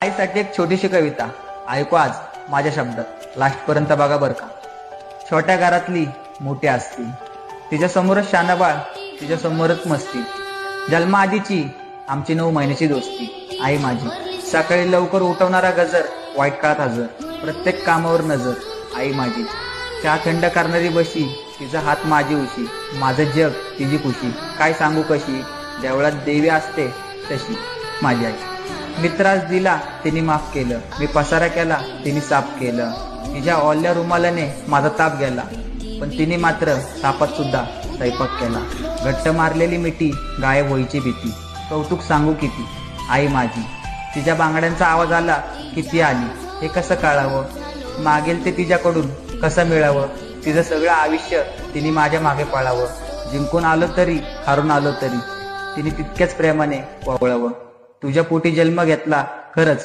आईसाठी एक छोटीशी कविता ऐकू आज माझ्या शब्दात, लास्ट पर्यंत बघा बर का. छोट्या घरातली मोठी असती, तिच्या समोरच शानाबाळ, तिच्या समोरच मस्ती. जन्माआधीची आमची 9 महिन्याची दोस्ती. आई माझी सकाळी लवकर उठवणारा गजर, वाईट काळात हजर, प्रत्येक कामावर नजर. आई माझी चहा थंड करणारी बशी, तिचा हात माझी उशी. माझं जग तिची खुशी, काय सांगू कशी, देवळात देवी असते तशी माझी आई. मी त्रास दिला तिने माफ केलं, मी पसारा केला तिने साफ केलं. तिच्या ओल्या रुमालाने माझा ताप गेला, पण तिने मात्र तापात सुद्धा स्वयंपाक केला. घट्ट मारलेली मिठी, गायब व्हायची भीती, कौतुक सांगू किती. आई माझी तिच्या बांगड्यांचा आवाज आला किती आली, हे कसं कळावं, मागेल ते तिच्याकडून कसं मिळावं. तिचं सगळं आयुष्य तिने माझ्या मागे पळावं. जिंकून आलो तरी हारून आलो तरी तिने तितक्याच प्रेमाने वळवं. तुझ्या पोटी जन्म घेतला खरंच